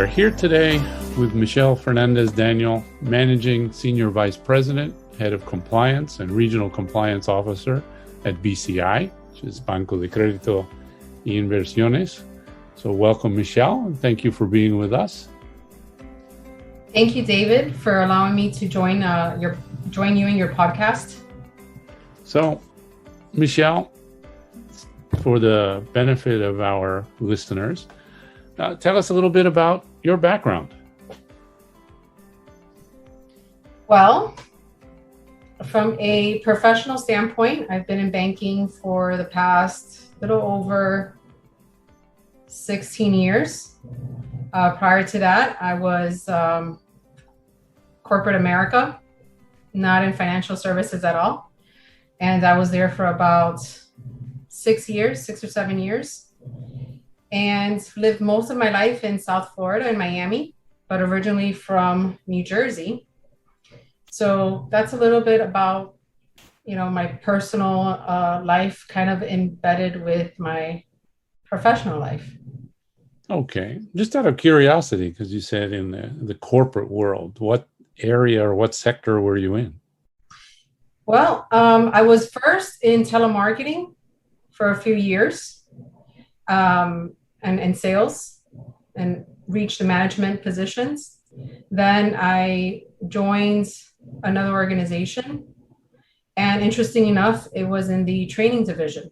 We are here today with Michele Fernandez-Daniel, Managing Senior Vice President, Head of Compliance and Regional Compliance Officer at BCI, which is Banco de Crédito y Inversiones. So welcome, Michele, and thank you for being with us. Thank you, David, for allowing me to join you in your podcast. So, Michele, for the benefit of our listeners, tell us a little bit about your background. Well, from a professional standpoint, I've been in banking for the past little over 16 years. Prior to that, I was corporate America, not in financial services at all. And I was there for about 6 or 7 years, and lived most of my life in South Florida in Miami, but originally from New Jersey. So that's a little bit about, my personal life kind of embedded with my professional life. Okay. Just out of curiosity, because you said in the corporate world, what area or what sector were you in? Well, I was first in telemarketing for a few years, and sales, and reached the management positions. Then I joined another organization, and interesting enough, it was in the training division.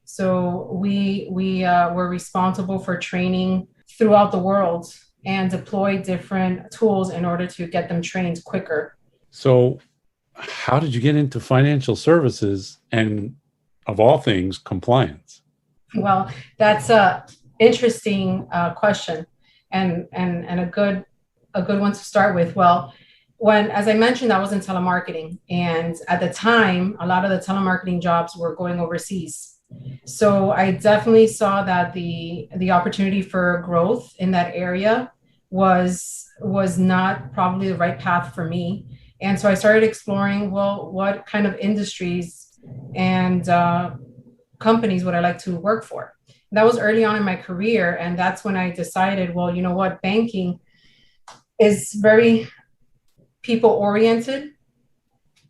So we were responsible for training throughout the world and deploy different tools in order to get them trained quicker. So how did you get into financial services and, of all things, compliance? Well, that's a interesting question, and a good one to start with. Well, as I mentioned, I was in telemarketing, and at the time, a lot of the telemarketing jobs were going overseas. So I definitely saw that the opportunity for growth in that area was not probably the right path for me. And so I started exploring, what kind of industries and companies would I like to work for? That was early on in my career. And that's when I decided, banking is very people-oriented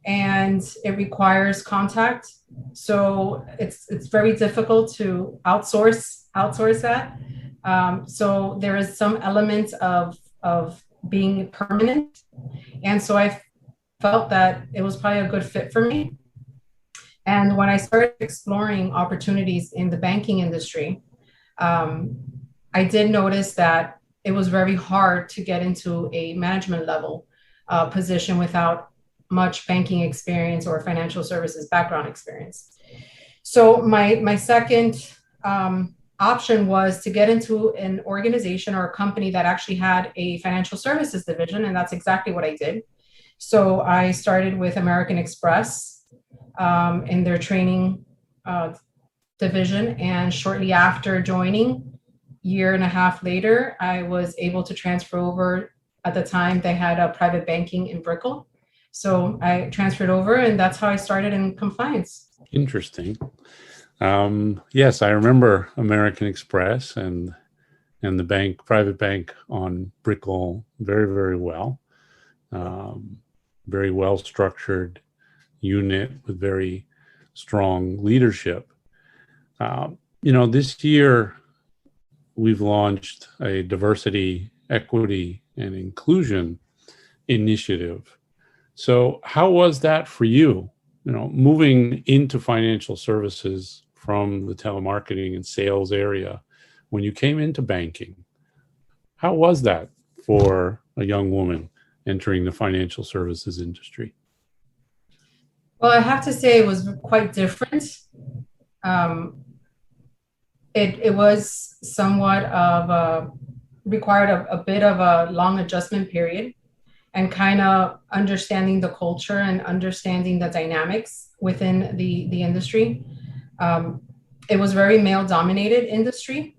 and it requires contact. So it's very difficult to outsource that. So there is some element of being permanent. And so I felt that it was probably a good fit for me. And when I started exploring opportunities in the banking industry, I did notice that it was very hard to get into a management level position without much banking experience or financial services background experience. So my second option was to get into an organization or a company that actually had a financial services division, and that's exactly what I did. So I started with American Express in their training division, and shortly after joining, year and a half later, I was able to transfer over. At the time, they had a private banking in Brickell. So I transferred over, and that's how I started in compliance. Interesting. Yes, I remember American Express and the private bank on Brickell very, very well. Very well structured unit with very strong leadership. This year we've launched a diversity, equity, and inclusion initiative. So how was that for you, moving into financial services from the telemarketing and sales area when you came into banking? How was that for a young woman entering the financial services industry? Well, I have to say it was quite different. It was somewhat of required a bit of a long adjustment period, and kind of understanding the culture and understanding the dynamics within the industry. It was very male-dominated industry,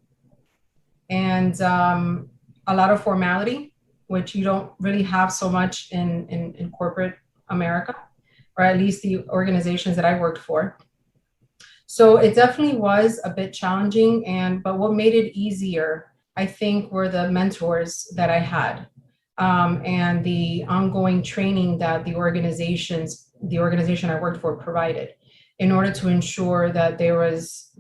and a lot of formality, which you don't really have so much in corporate America, or at least the organizations that I worked for. So it definitely was a bit challenging, but what made it easier I think, were the mentors that I had, and the ongoing training that the organization I worked for provided in order to ensure that there was,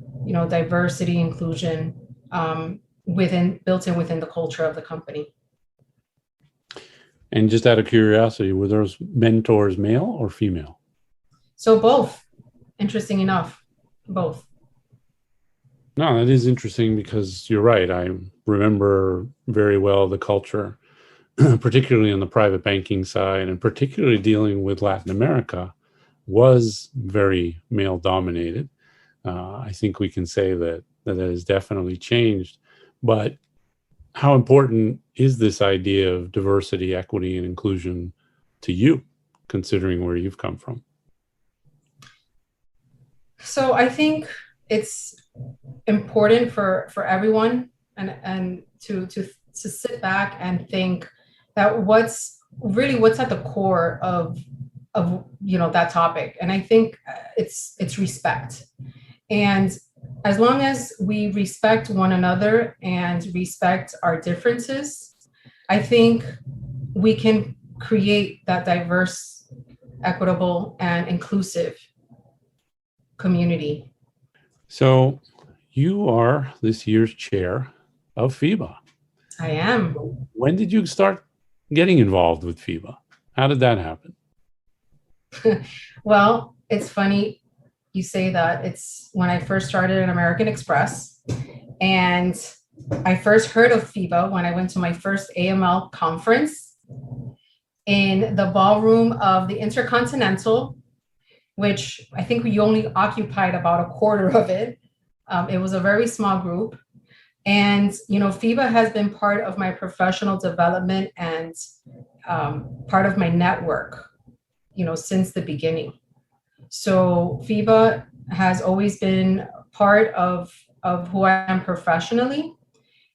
diversity, inclusion, built in within the culture of the company. And just out of curiosity, were those mentors male or female? So both, interesting enough, both. No, that is interesting because you're right. I remember very well the culture, particularly on the private banking side, and particularly dealing with Latin America, was very male dominated. I think we can say that has definitely changed. But how important is this idea of diversity, equity, and inclusion to you, considering where you've come from? So I think it's important for everyone, and to sit back and think that what's at the core of that topic. And I think it's respect. And as long as we respect one another and respect our differences, I think we can create that diverse, equitable, and inclusive community. So you are this year's chair of FIBA. I am. When did you start getting involved with FIBA? How did that happen? Well, it's funny you say that. It's when I first started at American Express, and I first heard of FIBA when I went to my first AML conference in the ballroom of the Intercontinental, which I think we only occupied about a quarter of it. It was a very small group. And, FIBA has been part of my professional development and part of my network, since the beginning. So FIBA has always been part of who I am professionally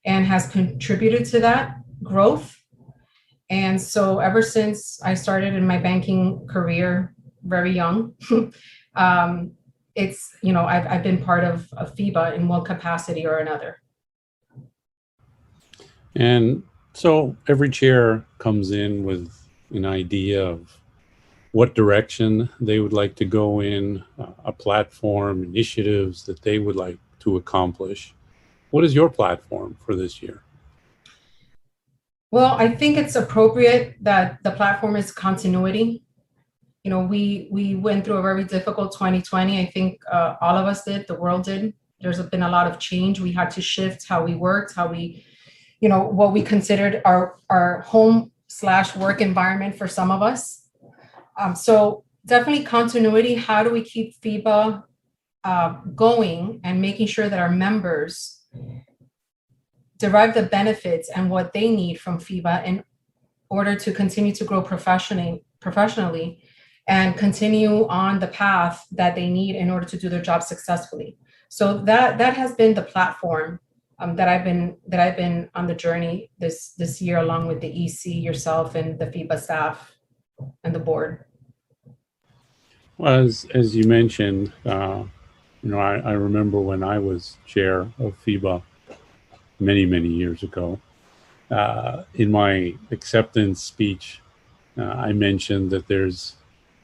and has contributed to that growth. And so ever since I started in my banking career very young, I've been part of FIBA in one capacity or another. And so every chair comes in with an idea of what direction they would like to go in, a platform, initiatives that they would like to accomplish. What is your platform for this year? Well, I think it's appropriate that the platform is continuity. We went through a very difficult 2020. I think all of us did, the world did. There's been a lot of change. We had to shift how we worked, how we, what we considered our home/work environment for some of us. So definitely continuity. How do we keep FIBA going and making sure that our members derive the benefits and what they need from FIBA in order to continue to grow professionally and continue on the path that they need in order to do their job successfully. So that has been the platform that I've been on the journey this year, along with the EC, yourself, and the FIBA staff and the board. Well, as you mentioned, I remember when I was chair of FIBA many, many years ago. In my acceptance speech, I mentioned that there's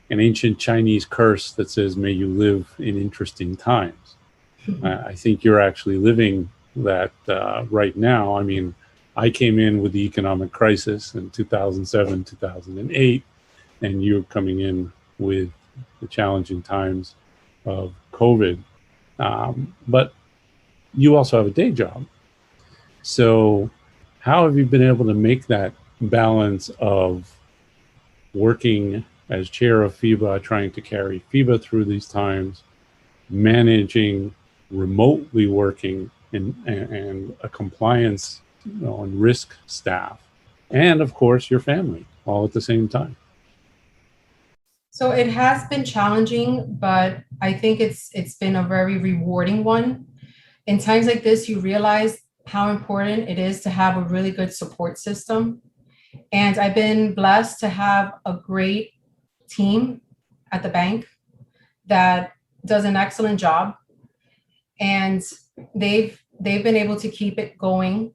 an ancient Chinese curse that says, "May you live in interesting times." I think you're actually living that right now. I mean, I came in with the economic crisis in 2007, 2008, and you're coming in with the challenging times of COVID. But you also have a day job. So how have you been able to make that balance of working as chair of FIBA, trying to carry FIBA through these times, managing remotely working and a compliance and risk staff, and of course your family, all at the same time? So it has been challenging, but I think it's been a very rewarding one. In times like this, you realize how important it is to have a really good support system. And I've been blessed to have a great team at the bank that does an excellent job. And they've been able to keep it going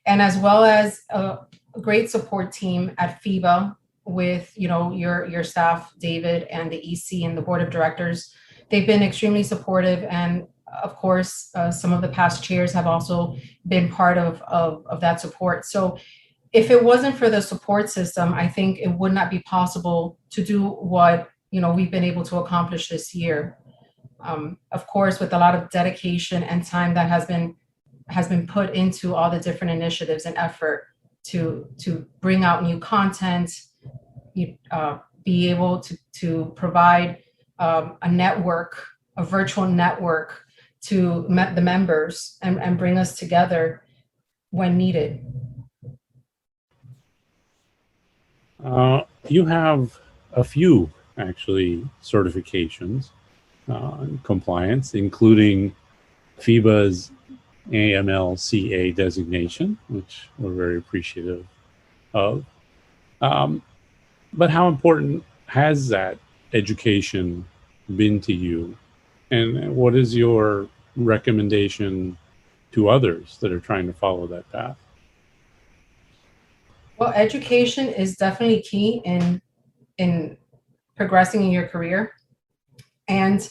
and as well as a great support team at FIBA with, your staff, David, and the EC and the board of directors. They've been extremely supportive, and of course, some of the past chairs have also been part of that support. So if it wasn't for the support system, I think it would not be possible to do what we've been able to accomplish this year. Of course, with a lot of dedication and time that has been put into all the different initiatives and effort to bring out new content, be able to provide a network, a virtual network to the members and bring us together when needed. You have a few actually certifications compliance, including FIBA's AML-CA designation, which we're very appreciative of. But how important has that education been to you? And what is your recommendation to others that are trying to follow that path? Well, education is definitely key in progressing in your career. And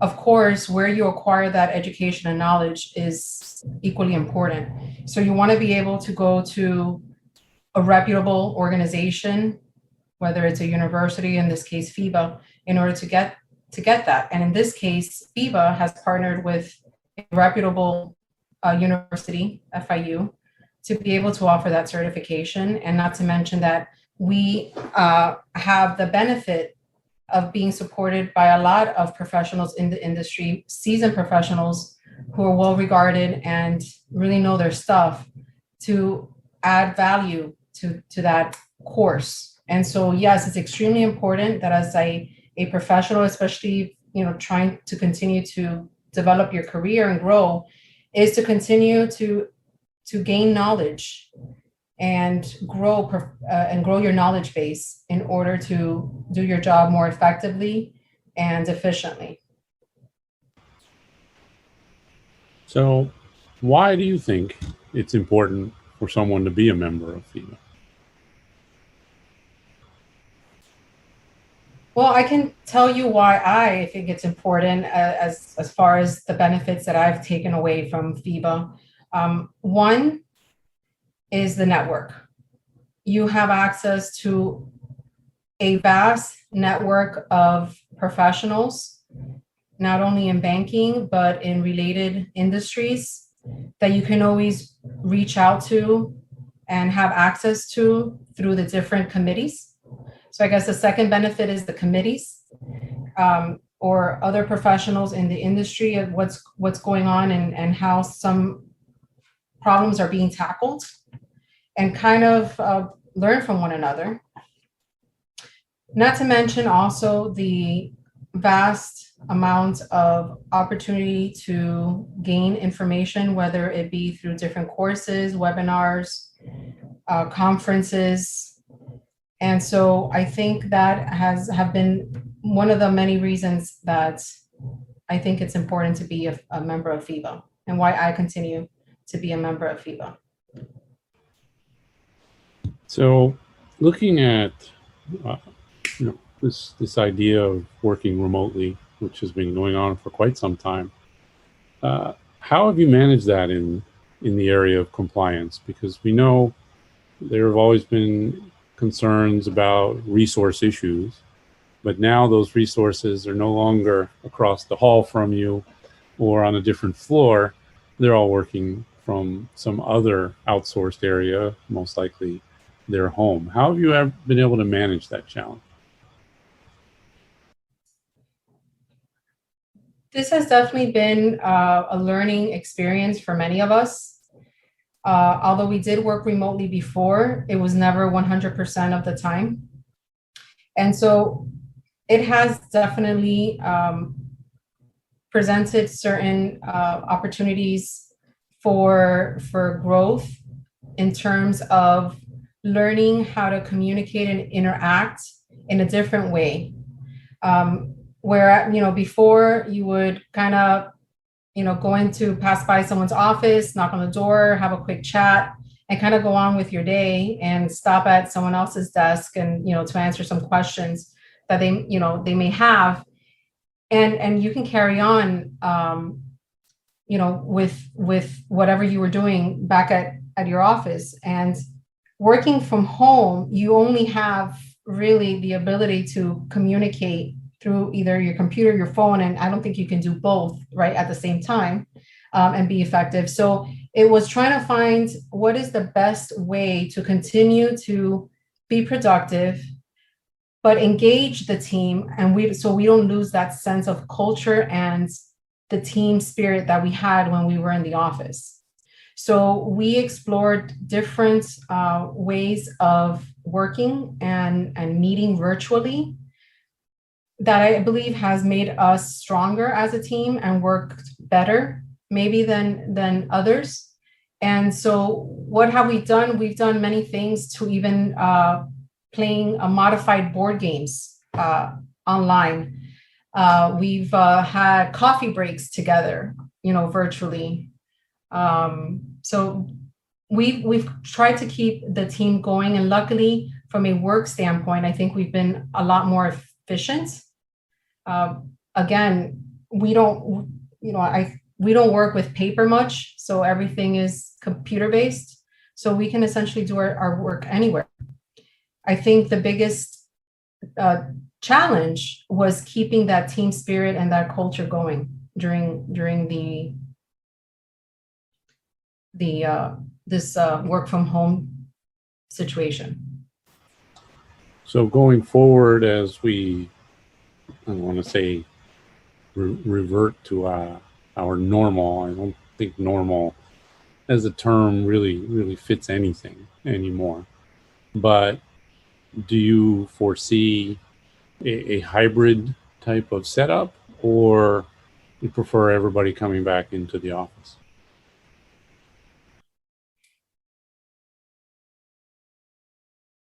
of course, where you acquire that education and knowledge is equally important. So you want to be able to go to a reputable organization, whether it's a university, in this case, FIBA, in order to get that. And in this case, FIBA has partnered with a reputable university, FIU, to be able to offer that certification. And not to mention that we have the benefit of being supported by a lot of professionals in the industry, seasoned professionals who are well regarded and really know their stuff, to add value to that course. And so, yes, it's extremely important that as a professional, especially, trying to continue to develop your career and grow, is to continue to gain knowledge and grow your knowledge base in order to do your job more effectively and efficiently. So why do you think it's important for someone to be a member of FIBA? Well, I can tell you why I think it's important as far as the benefits that I've taken away from FIBA. One is the network. You have access to a vast network of professionals, not only in banking, but in related industries that you can always reach out to and have access to through the different committees. So I guess the second benefit is the committees or other professionals in the industry of what's going on and how some problems are being tackled, and kind of learn from one another. Not to mention also the vast amount of opportunity to gain information, whether it be through different courses, webinars, conferences. And so I think that have been one of the many reasons that I think it's important to be a member of FIBA, and why I continue to be a member of FIBA. So looking at this idea of working remotely, which has been going on for quite some time, how have you managed that in the area of compliance? Because we know there have always been concerns about resource issues, but now those resources are no longer across the hall from you or on a different floor. They're all working from some other outsourced area, most likely their home. How have you ever been able to manage that challenge? This has definitely been a learning experience for many of us. Although we did work remotely before, it was never 100% of the time. And so it has definitely presented certain opportunities for growth in terms of learning how to communicate and interact in a different way. Where, before you would kind of going to pass by someone's office, knock on the door, have a quick chat, and kind of go on with your day and stop at someone else's desk and, to answer some questions that they may have. And you can carry on, with whatever you were doing back at your office. And working from home, you only have really the ability to communicate through either your computer, your phone, and I don't think you can do both right at the same time, and be effective. So it was trying to find what is the best way to continue to be productive, but engage the team, and so we don't lose that sense of culture and the team spirit that we had when we were in the office. So we explored different ways of working and meeting virtually that I believe has made us stronger as a team and worked better maybe than others. And so what have we done? We've done many things, to even playing modified board games online. We've had coffee breaks together, virtually. So we've tried to keep the team going, and luckily, from a work standpoint, I think we've been a lot more efficient. Again, we don't work with paper much, so everything is computer based. So we can essentially do our work anywhere. I think the biggest challenge was keeping that team spirit and that culture going during this work from home situation. So going forward, as we, I don't want to say revert to our normal. I don't think normal as a term really fits anything anymore. But do you foresee a hybrid type of setup, or you prefer everybody coming back into the office?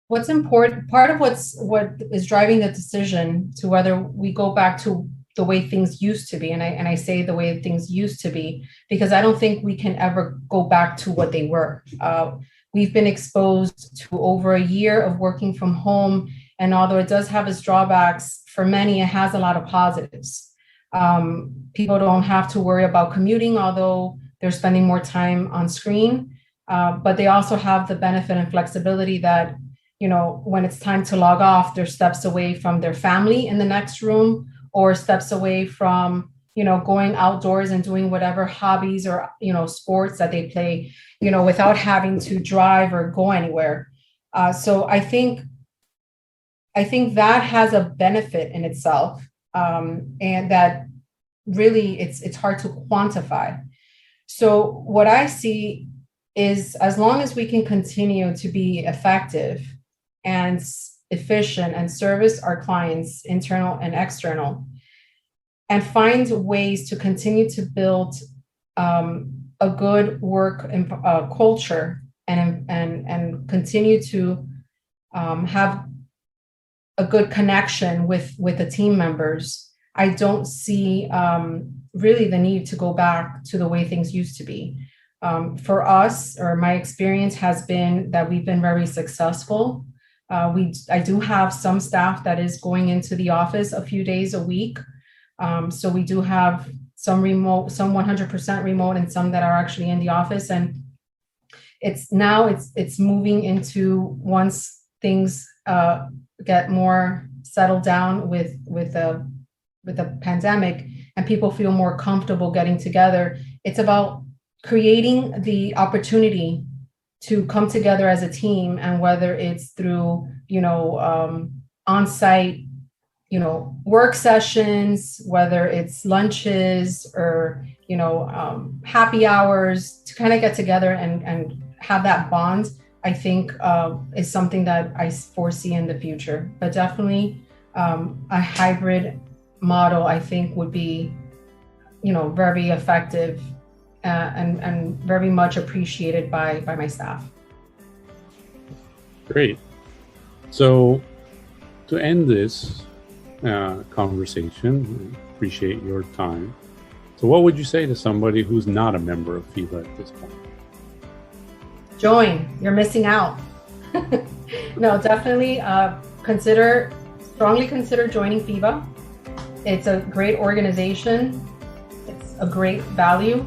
What's important, part of what is driving the decision to whether we go back to the way things used to be, and I say the way things used to be, because I don't think we can ever go back to what they were. We've been exposed to over a year of working from home, and although it does have its drawbacks, for many, it has a lot of positives. People don't have to worry about commuting, although they're spending more time on screen, but they also have the benefit and flexibility that, when it's time to log off, they're steps away from their family in the next room, or steps away from, going outdoors and doing whatever hobbies or, sports that they play, without having to drive or go anywhere. So I think that has a benefit in itself, and that really it's hard to quantify. So what I see is, as long as we can continue to be effective and efficient and service our clients, internal and external, and find ways to continue to build a good work culture and continue to have a good connection with the team members, I don't see really the need to go back to the way things used to be. For us, or my experience has been that we've been very successful. I do have some staff that is going into the office a few days a week. So we do have some remote, some 100% remote, and some that are actually in the office. And it's moving into, once things get more settled down with the pandemic and people feel more comfortable getting together, it's about creating the opportunity to come together as a team, and whether it's through, on-site, work sessions, whether it's lunches or, happy hours, to kind of get together and have that bond, I think is something that I foresee in the future. But definitely a hybrid model, I think, would be, very effective and very much appreciated by my staff. Great. So to end this conversation, I appreciate your time. So what would you say to somebody who's not a member of FIBA at this point? Join. You're missing out. No, definitely strongly consider joining FIBA. It's a great organization. It's a great value.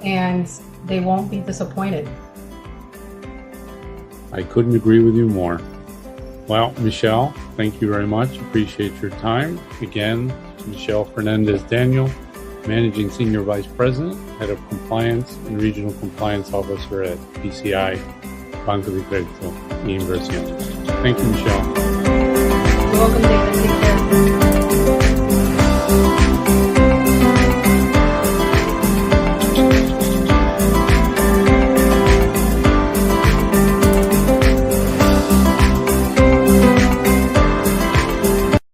And they won't be disappointed. I couldn't agree with you more. Well, Michele, thank you very much. Appreciate your time. Again, Michele Fernandez-Daniel, Managing Senior Vice President, Head of Compliance and Regional Compliance Officer at BCI, Banco de Crédito y Inversión. Thank you, Michele.